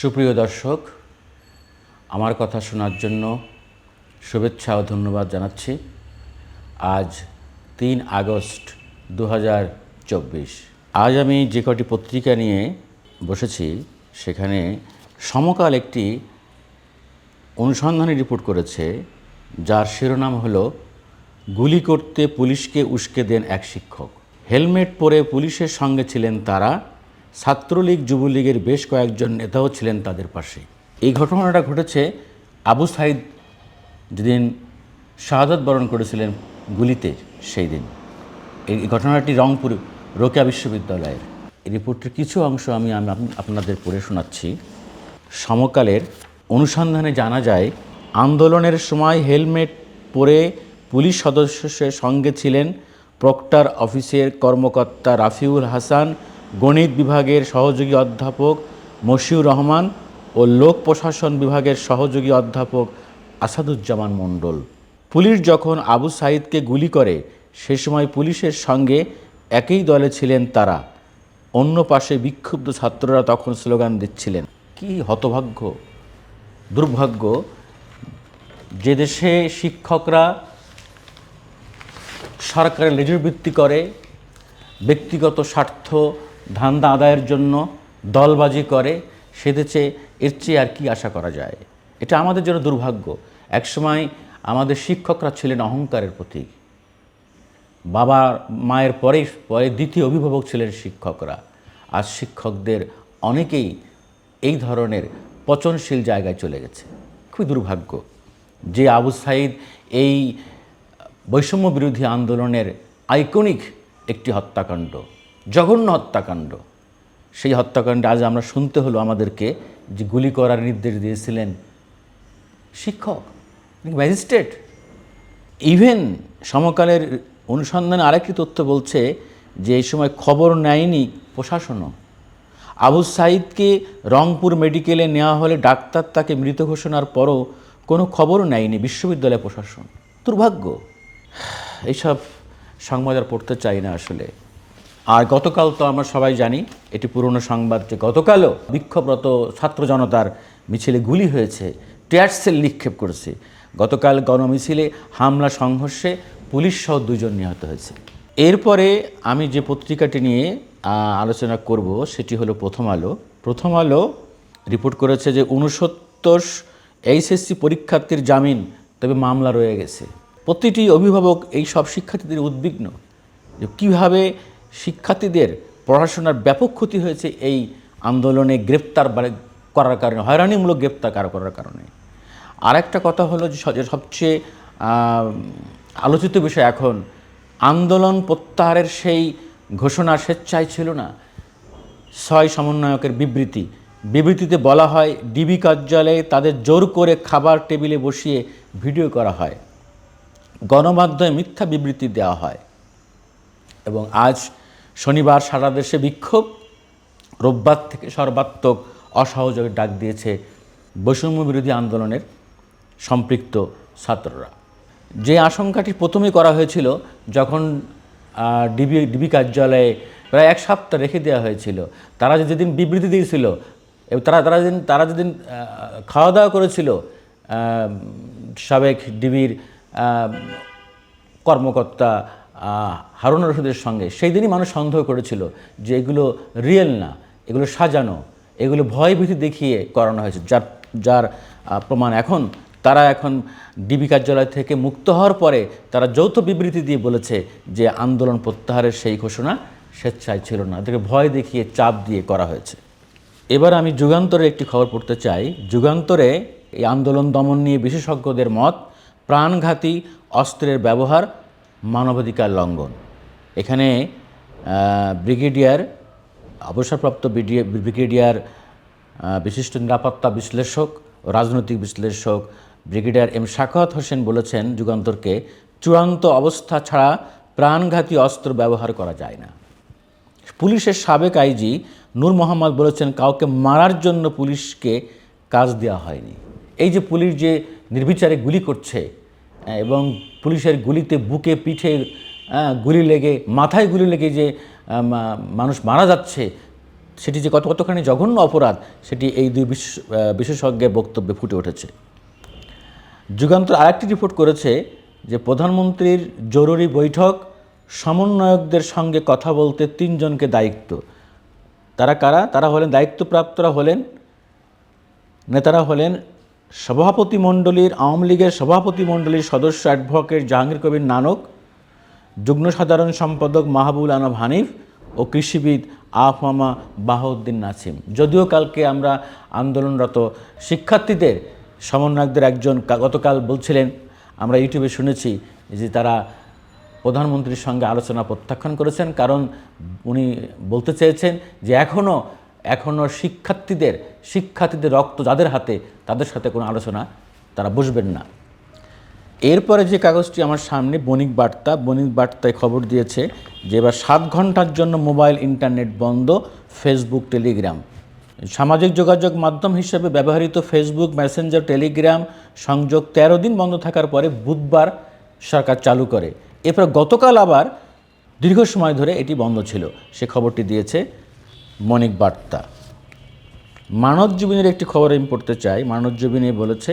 সুপ্রিয় দর্শক, আমার কথা শোনার জন্য শুভেচ্ছা ও ধন্যবাদ জানাচ্ছি। আজ ৩ আগস্ট ২০২৪। আজ আমি যে কটি পত্রিকা নিয়ে বসেছি সেখানে সমকাল একটি অনুসন্ধানী রিপোর্ট করেছে, যার শিরোনাম হলো গুলি করতে পুলিশকে উস্কে দেন এক শিক্ষক। হেলমেট পরে পুলিশের সঙ্গে ছিলেন তারা, ছাত্রলীগ যুবলীগের বেশ কয়েকজন নেতাও ছিলেন তাদের পাশে। এই ঘটনাটা ঘটেছে আবু সাইদ যেদিন শাহাদাত বরণ করেছিলেন গুলিতে, সেই দিন। এই ঘটনাটি রংপুর রোকেয়া বিশ্ববিদ্যালয়ের। এই রিপোর্টের কিছু অংশ আমি আপনাদের পড়ে শোনাচ্ছি। সমকালের অনুসন্ধানে জানা যায়, আন্দোলনের সময় হেলমেট পরে পুলিশ সদস্যের সঙ্গে ছিলেন প্রক্টর অফিসের কর্মকর্তা রাফিউল হাসান, গণিত বিভাগের সহযোগী অধ্যাপক মশিউর রহমান ও লোক প্রশাসন বিভাগের সহযোগী অধ্যাপক আসাদুজ্জামান মণ্ডল। পুলিশ যখন আবু সাইদকে গুলি করে সে সময় পুলিশের সঙ্গে একই দলে ছিলেন তারা। অন্য পাশে বিক্ষুব্ধ ছাত্ররা তখন স্লোগান দিচ্ছিলেন। কি হতভাগ্য, দুর্ভাগ্য যে দেশে শিক্ষকরা সরকারের লেজুর বৃত্তি করে, ব্যক্তিগত স্বার্থ ধান্দা আদায়ের জন্য দলবাজি করে, সে দেশে এর চেয়ে আর কি আশা করা যায়। এটা আমাদের জন্য দুর্ভাগ্য। একসময় আমাদের শিক্ষকরা ছিলেন অহংকারের প্রতীক। বাবা মায়ের পরে দ্বিতীয় অভিভাবক ছিলেন শিক্ষকরা। আজ শিক্ষকদের অনেকেই এই ধরনের পচনশীল জায়গায় চলে গেছে। খুবই দুর্ভাগ্য যে আবু সাইদ এই বৈষম্য বিরোধী আন্দোলনের আইকনিক একটি হত্যাকাণ্ড, জঘন্য হত্যাকাণ্ড। সেই হত্যাকাণ্ডে আজ আমরা শুনতে হলো আমাদেরকে যে গুলি করার নির্দেশ দিয়েছিলেন শিক্ষক, ম্যাজিস্ট্রেট। ইভেন সমকালের অনুসন্ধানে আরেকটি তথ্য বলছে যে এই সময় খবর নেয়নি প্রশাসনও। আবু সাইদকে রংপুর মেডিকেলে নেওয়া হলে ডাক্তার তাকে মৃত ঘোষণার পরও কোনো খবরও নেয়নি বিশ্ববিদ্যালয় প্রশাসন। দুর্ভাগ্য। এইসব সংবাদ আর পড়তে চাই না আসলে। আর গতকাল তো আমরা সবাই জানি, এটি পুরনো সংবাদ, যে গতকালও বিক্ষোভরত ছাত্র জনতার মিছিলে গুলি হয়েছে, টিয়ার সেল নিক্ষেপ করেছে। গতকাল গণমিছিলে হামলা সংঘর্ষে পুলিশ সহ 2 জন নিহত হয়েছে। এরপরে আমি যে পত্রিকাটি নিয়ে আলোচনা করব সেটি হলো প্রথম আলো। প্রথম আলো রিপোর্ট করেছে যে 69 এইচএসসি পরীক্ষার্থীর জামিন, তবে মামলা রয়ে গেছে। প্রতিটি অভিভাবক এই সব শিক্ষার্থীদের উদ্বিগ্ন যে কীভাবে শিক্ষার্থীদের পড়াশোনার ব্যাপক ক্ষতি হয়েছে এই আন্দোলনে গ্রেপ্তার করার কারণে, হয়রানিমূলক গ্রেপ্তার করার কারণে। আর একটা কথা হলো যে সবচেয়ে আলোচিত বিষয় এখন, আন্দোলন প্রত্যাহারের সেই ঘোষণা স্বেচ্ছায় ছিল না। 6 সমন্বয়কের বিবৃতিতে বলা হয় ডিবি কার্যালয়ে তাদের জোর করে খাবার টেবিলে বসিয়ে ভিডিও করা হয়, গণমাধ্যমে মিথ্যা বিবৃতি দেওয়া হয়। এবং আজ শনিবার সারা দেশে বিক্ষোভ, রোববার থেকে সর্বাত্মক অসহযোগের ডাক দিয়েছে বৈষম্য বিরোধী আন্দোলনের সম্পৃক্ত ছাত্ররা। যে আশঙ্কাটি প্রথমেই করা হয়েছিল, যখন ডিবি কার্যালয়ে প্রায় 1 সপ্তাহ রেখে দেওয়া হয়েছিল, তারা যেদিন বিবৃতি দিয়েছিল এবং তারা যেদিন খাওয়া দাওয়া করেছিল সাবেক ডিবির কর্মকর্তা হারুন রশিদের সঙ্গে, সেই দিনই মানুষ সন্দেহ করেছিল যে এগুলো রিয়েল না, এগুলো সাজানো, এগুলো ভয়ভীতি দেখিয়ে করানো হয়েছে। যার প্রমাণ তারা এখন ডিবি কার্যালয় থেকে মুক্ত হওয়ার পরে তারা যৌথ বিবৃতি দিয়ে বলেছে যে আন্দোলন প্রত্যাহারের সেই ঘোষণা স্বেচ্ছায় ছিল না, এদেরকে ভয় দেখিয়ে চাপ দিয়ে করা হয়েছে। এবার আমি যুগান্তরে একটি খবর পড়তে চাই। যুগান্তরে এই আন্দোলন দমন নিয়ে বিশেষজ্ঞদের মত, প্রাণঘাতী অস্ত্রের ব্যবহার মানবাধিকার লঙ্ঘন। এখানে ব্রিগেডিয়ার, অবসরপ্রাপ্ত ব্রিগেডিয়ার বিশিষ্ট নিরাপত্তা বিশ্লেষক ও রাজনৈতিক বিশ্লেষক ব্রিগেডিয়ার এম শাখাওয়াত হোসেন বলেছেন যুগান্তরকে, চূড়ান্ত অবস্থা ছাড়া প্রাণঘাতী অস্ত্র ব্যবহার করা যায় না। পুলিশের সাবেক আইজি নূর মোহাম্মদ বলেছেন, কাউকে মারার জন্য পুলিশকে কাজ দেওয়া হয়নি। এই যে পুলিশ যে নির্বিচারে গুলি করছে এবং পুলিশের গুলিতে বুকে পিঠে গুলি লেগে, মাথায় গুলি লেগে যে মানুষ মারা যাচ্ছে, সেটি যে কতখানি জঘন্য অপরাধ সেটি এই দুই বিশেষজ্ঞের বক্তব্যে ফুটে উঠেছে। যুগান্তর আরেকটি রিপোর্ট করেছে যে প্রধানমন্ত্রীর জরুরি বৈঠক, সমন্বয়কদের সঙ্গে কথা বলতে 3 জনকে দায়িত্ব। তারা কারা? তারা হলেন দায়িত্বপ্রাপ্তরা হলেন, নেতারা হলেন সভাপতি মণ্ডলীর, আওয়ামী লীগের সভাপতি মণ্ডলীর সদস্য অ্যাডভোকেট জাহাঙ্গীর কবির নানক, যুগ্ম সাধারণ সম্পাদক মাহবুবুল আনাম হানিফ ও কৃষিবিদ আফমামা বাহাউদ্দিন নাসিম। যদিও কালকে আমরা আন্দোলনরত শিক্ষার্থীদের সমন্বয়কদের একজন গতকাল বলছিলেন, আমরা ইউটিউবে শুনেছি যে তারা প্রধানমন্ত্রীর সঙ্গে আলোচনা প্রত্যাখ্যান করেছেন, কারণ উনি বলতে চেয়েছেন যে এখনও শিক্ষার্থীদের রক্ত যাদের হাতে, তাদের সাথে কোনো আলোচনা তারা বসবেন না। এরপরে যে কাগজটি আমার সামনে, বণিক বার্তায় খবর দিয়েছে যে এবার 7 ঘন্টার জন্য মোবাইল ইন্টারনেট বন্ধ, ফেসবুক টেলিগ্রাম। সামাজিক যোগাযোগ মাধ্যম হিসেবে ব্যবহৃত ফেসবুক, মেসেঞ্জার, টেলিগ্রাম সংযোগ 13 দিন বন্ধ থাকার পরে বুধবার সরকার চালু করে। এরপর গতকাল আবার দীর্ঘ সময় ধরে এটি বন্ধ ছিল, সে খবরটি দিয়েছে বণিক বার্তা। মানবজীবনের একটি খবর আমি পড়তে চাই। মানবজীবনে বলেছে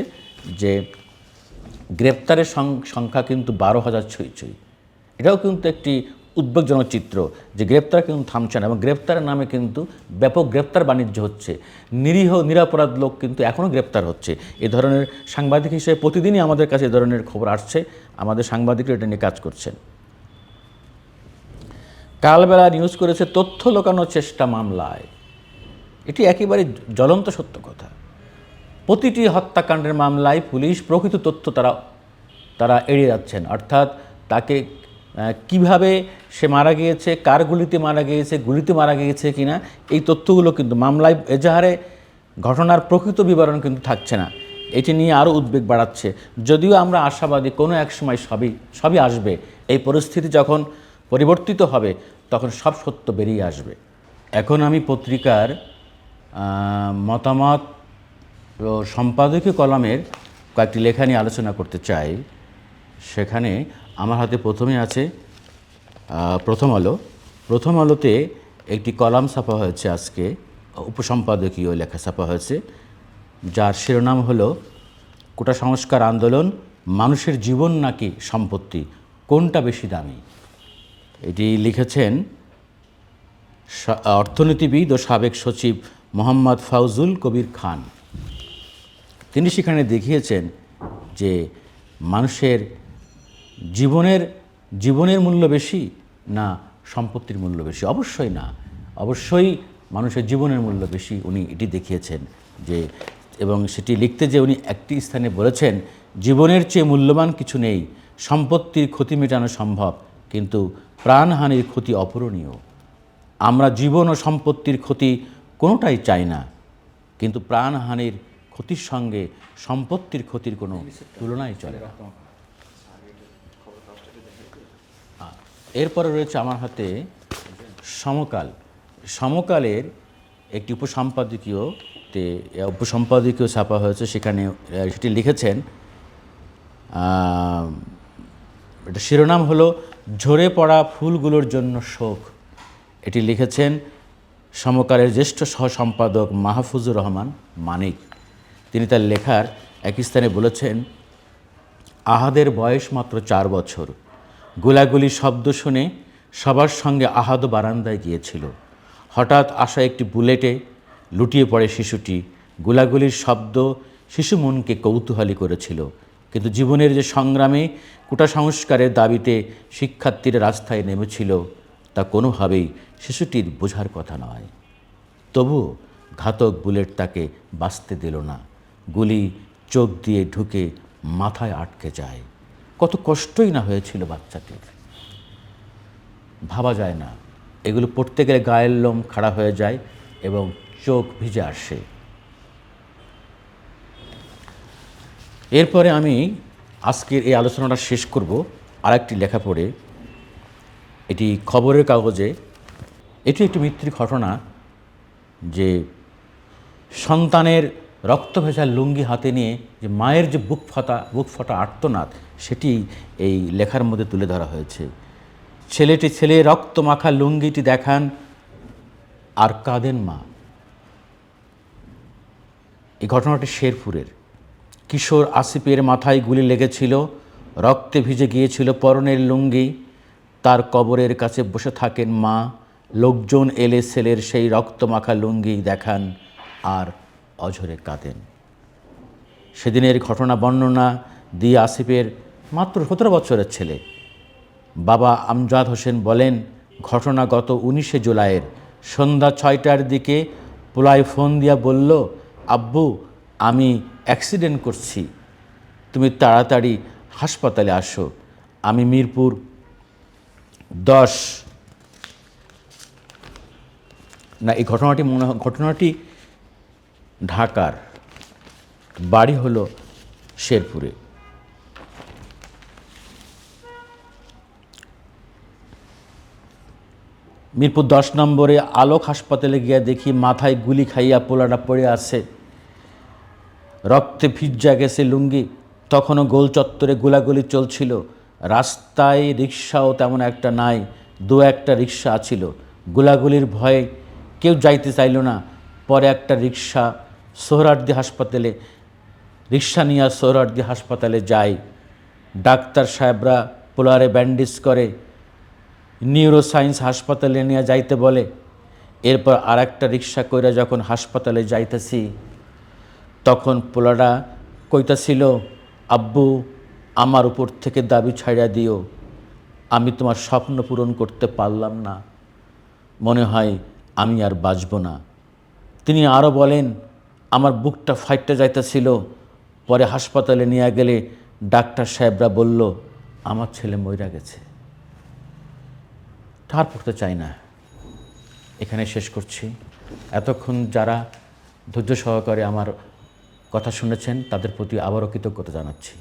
যে গ্রেপ্তারের সংখ্যা কিন্তু 12,000 ছুঁই। এটাও কিন্তু একটি উদ্বেগজনক চিত্র যে গ্রেপ্তার কিন্তু থামছে না, এবং গ্রেপ্তারের নামে কিন্তু ব্যাপক গ্রেপ্তার বাণিজ্য হচ্ছে। নিরীহ নিরপরাধ লোক কিন্তু এখনও গ্রেপ্তার হচ্ছে। এ ধরনের সাংবাদিক হিসেবে প্রতিদিনই আমাদের কাছে এ ধরনের খবর আসছে, আমাদের সাংবাদিকরা এটা নিয়ে কাজ করছেন। কালবেলা নিউজ করেছে তথ্য লোকানোর চেষ্টা মামলায়। এটি একেবারে জ্বলন্ত সত্য কথা। প্রতিটি হত্যাকাণ্ডের মামলায় পুলিশ প্রকৃত তথ্য তারা এড়িয়ে যাচ্ছেন, অর্থাৎ তাকে কিভাবে সে মারা গিয়েছে, কার গুলিতে মারা গিয়েছে কিনা, এই তথ্যগুলো কিন্তু মামলায় এজাহারে ঘটনার প্রকৃত বিবরণ কিন্তু থাকছে না। এটি নিয়ে আরও উদ্বেগ বাড়াচ্ছে। যদিও আমরা আশাবাদী কোনো এক সময় সবই আসবে। এই পরিস্থিতি যখন পরিবর্তিত হবে তখন সব সত্য বেরিয়ে আসবে। এখন আমি পত্রিকার মতামত ও সম্পাদকীয় কলামের কয়েকটি লেখা নিয়ে আলোচনা করতে চাই। সেখানে আমার হাতে প্রথমে আছে প্রথম আলোতে একটি কলাম ছাপা হয়েছে আজকে, উপসম্পাদকীয় লেখা ছাপা হয়েছে, যার শিরোনাম হলো কোটা সংস্কার আন্দোলন, মানুষের জীবন নাকি সম্পত্তি, কোনটা বেশি দামি। এটি লিখেছেন অর্থনীতিবিদ ও সাবেক সচিব মোহাম্মদ ফাউজুল কবির খান। তিনি সেখানে দেখিয়েছেন যে মানুষের জীবনের মূল্য বেশি না সম্পত্তির মূল্য বেশি। অবশ্যই না, অবশ্যই মানুষের জীবনের মূল্য বেশি। উনি এটি দেখিয়েছেন যে, এবং সেটি লিখতে যে উনি একটি স্থানে বলেছেন, জীবনের চেয়ে মূল্যবান কিছু নেই, সম্পত্তির ক্ষতি মেটানো সম্ভব কিন্তু প্রাণহানির ক্ষতি অপূরণীয়। আমরা জীবন ও সম্পত্তির ক্ষতি কোনোটাই চাই না, কিন্তু প্রাণহানির ক্ষতির সঙ্গে সম্পত্তির ক্ষতির কোনো তুলনাই চলে না। এরপরে রয়েছে আমার হাতে সমকালের একটি উপসম্পাদকীয় ছাপা হয়েছে। সেখানে সেটি লিখেছেন, এটা শিরোনাম হলো ঝরে পড়া ফুলগুলোর জন্য শোক। এটি লিখেছেন সমকালের জ্যেষ্ঠ সহ সম্পাদক মাহফুজুর রহমান মানিক। তিনি তার লেখার এক স্থানে বলেছেন, আহাদের বয়স মাত্র 4 বছর। গোলাগুলির শব্দ শুনে সবার সঙ্গে আহাদও বারান্দায় গিয়েছিল। হঠাৎ আসা একটি বুলেটে লুটিয়ে পড়ে শিশুটি। গোলাগুলির শব্দ শিশু মনকে কৌতূহলী করেছিল, কিন্তু জীবনের যে সংগ্রামে কোটা সংস্কারের দাবিতে শিক্ষার্থীরা রাস্তায় নেমেছিল তা কোনোভাবেই শিশুটির বোঝার কথা নয়। তবুও ঘাতক বুলেট তাকে বাঁচতে দিল না। গুলি চোখ দিয়ে ঢুকে মাথায় আটকে যায়। কত কষ্টই না হয়েছিল বাচ্চাটির, ভাবা যায় না। এগুলো পড়তে গেলে গায়ের লোম খাড়া হয়ে যায় এবং চোখ ভিজে আসে। এরপরে আমি আজকের এই আলোচনাটা শেষ করব আরেকটি লেখা পড়ে। এটি খবরের কাগজে, এটি একটি মৃত্যুর ঘটনা, যে সন্তানের রক্ত ভেজা লুঙ্গি হাতে নিয়ে যে মায়ের যে বুক ফাটা আর্তনাদ, সেটি এই লেখার মধ্যে তুলে ধরা হয়েছে। ছেলে রক্ত মাখা লুঙ্গিটি দেখান আর কাঁদেন মা। এই ঘটনাটি শেরপুরের। কিশোর আসিফের মাথায় গুলি লেগেছিল, রক্তে ভিজে গিয়েছিল পরনের লুঙ্গি। তার কবরের কাছে বসে থাকেন মা, লোকজন এলে ছেলের সেই রক্তমাখা লুঙ্গি দেখান আর অঝরে কাঁদেন। সেদিনের ঘটনা বর্ণনা দিয়ে আসিফের মাত্র 17 বছরের ছেলে বাবা আমজাদ হোসেন বলেন, ঘটনা গত 19শে জুলাইয়ের সন্ধ্যা 6টার দিকে পোলায় ফোন দিয়া বলল, আব্বু আমি অ্যাক্সিডেন্ট করছি, তুমি তাড়াতাড়ি হাসপাতালে আসো। আমি মিরপুর 10 না, এই ঘটনাটি ঢাকার, বাড়ি হলো শেরপুরে। মিরপুর 10 নম্বরে আলোক হাসপাতালে গিয়ে দেখি মাথায় গুলি খাইয়া পোলাটা পড়ে আছে, রক্তে ভিজা গেছে লুঙ্গি। তখনও গোল চত্বরে গোলাগুলি চলছিল। রাস্তায় রিক্সাও তেমন একটা নাই, 2-1টা রিক্সা আছিল। গোলাগুলির ভয়ে কেউ যাইতে চাইল না। পরে একটা রিক্সা নিয়ে সোহরাওয়ার্দী হাসপাতালে যায়। ডাক্তার সাহেবরা পোলারে ব্যান্ডেজ করে নিউরোসায়েন্স হাসপাতালে নিয়ে যাইতে বলে। এরপর আর একটা রিক্সা কইরা যখন হাসপাতালে যাইতেছি, তখন পোলাটা কইতাছিল, আব্বু আমার উপর থেকে দাবি ছাড়িয়া দিও, আমি তোমার স্বপ্ন পূরণ করতে পারলাম না, মনে হয় আমি আর বাঁচব না। তিনি আরও বলেন, আমার বুকটা ফাইটটা যাইতেছিল। পরে হাসপাতালে নিয়ে গেলে ডাক্তার সাহেবরা বলল, আমার ছেলে মইরা গেছে। তার পড়তে চাই না, এখানে শেষ করছি। এতক্ষণ যারা ধৈর্য সহকারে আমার কথা শুনেছেন তাদের প্রতি আবারও কৃতজ্ঞতা জানাচ্ছি।